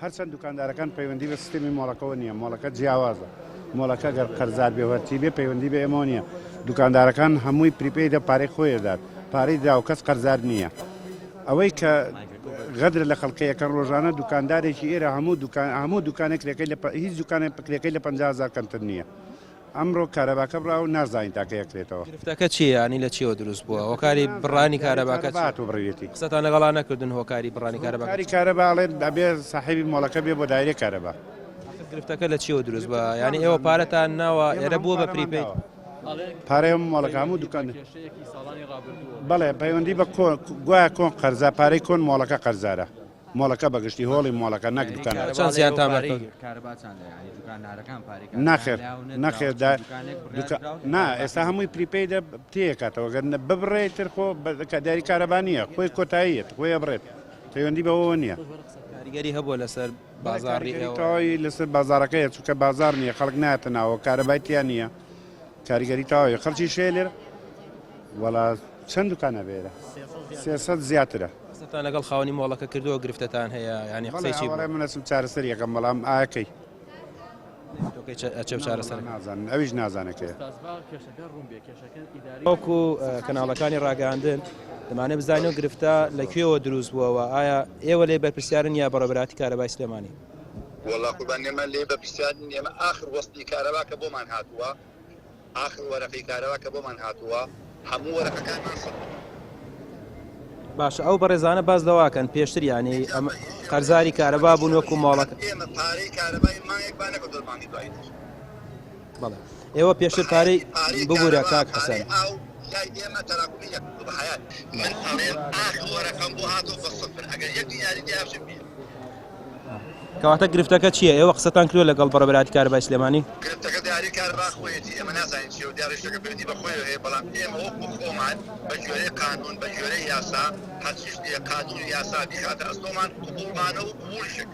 هەرچەند دوکاندارەکان پەیوەندی بە سیستەمی مۆڵەتەوە نییە، مۆڵەکە جیاوازە، مۆڵەکە گەر قەرزار بێوەرچی بێ پەیوەندی بە ئێمە نییە. دوکاندارەکان هەمووی پریپەیدە پارەی خۆی دەدات، پارەی دراوە کەس قەرزار نییە. ئەوەی کە غەدر لە خەڵکەیەکەن ڕۆژانە دوکاندارێکی ئێرە هەموو دوکانێک هیچ دوکانێک پکرێکەکەی لە 50,000 کەمتر نییە. ئەمڕۆ کارەباکە بڕاو نازانین تاکە یەکرێتەوە. گرفتەکە چییە؟ ینی لە چیەوە دروست بووە؟ هۆکاری بڕانی کارەباکە باتۆ بڕوێتی قسەتان لەگەڵا نەکردن هۆکاری بڕانی کارەباکە؟ کاری کارەباڵێت ئەبێ ساحیبی مۆڵەکە بێ بۆ دایرێ کارەبا. گرفتەکە لە چیەوە دروست بووە؟ ینی ئێوە پارەتان ناوە ئێرە بووە بە پریپەید؟ پارەی مۆڵەکە هەموو دوکان بەڵێ پەیوەندی بە گوایە کۆن قەرزە پارەی کۆن مۆڵەکە قەرزارە، مۆڵەکە بەگشتی هۆڵی مۆڵەکە نەک دوکان. چەند زیانتان ناخێر نەخێر نا ئێستا هەمووی پریپەیدە تێکاتەوە گەر ببڕێتتر خۆ داری کارەبانیە خۆی کۆتاییت خۆی ئەبڕێت پەیوەندی بەوە نییە. کاریگەری هەبووە لەسەر بازاڕی تەواوی لەسەر بازارەکەیە چونکە بازار نییە، خەڵک ناتە ناوە کارەبایتیان نییە، کاریگەری تاوی خەڵکی شێلێر وەڵا چەند دوکانە بێرە 300 زیاترە. قسەتان لەگەڵ خاوەنی مۆڵەکە کردووە گرفتتان هەیە ینی قسەی منەسم چارەسەر یەکەم بەڵام ئاکەی چێ چارەسەر نازانن ئەویش نازانەکەی وەکو کەناڵەکانی ڕاگەاندن دەمانێت بزانین و گرفتە لەکوێوە دروست بووەوە، ئایا ئێوە لێ بەرپرسیارن یا بەڕێبەراتی کارەبای سلێمانی؟ وەڵا قوربان ئێمە لێ بەرپرسیارن، ئێمە ئاخر وەستی کارەباکە بۆمان هاتووە، ئاخر وەرەقەی کارەباکە بۆمان هاتووە، هەموو وەرەقەکانمان باشە ئەو بەڕێزانە باز دەواکەن پێشتر ینی قەرزاری کارەبا بوون وەکو ماڵەکە ئێمە پارەی کارەبای مانگێک نەکە دڵمانی دوایی بەڵێ ئێوە پێشتر پارەی ببوورە کاک حەسەن ئێمە تەراکمی بەحیات من ئەڵێ ئاخر وەرەقەم بۆ هاتۆ بە سفر ئەگەر یەک دیاری دیاشم بێ. کەواتە گرفتەکە چییە؟ ئێوە قسەتان کردووە لەگەڵ بەڕێبەراتی کارەبای سلێمانی؟ گرفتەکە دیاری کارەبا خۆیەتی ئێمە نازانین چی و دیاریشتەکە پەیوەندی بە خۆی هەیە، بەڵام ئێمە وەکو خۆمان بە گوێرەی قانون بە گوێرەی یاسا هەرچی شتێک قانون و یاسا بیخاتە ئەستۆمان قبوڵمانە و قبوڵشێک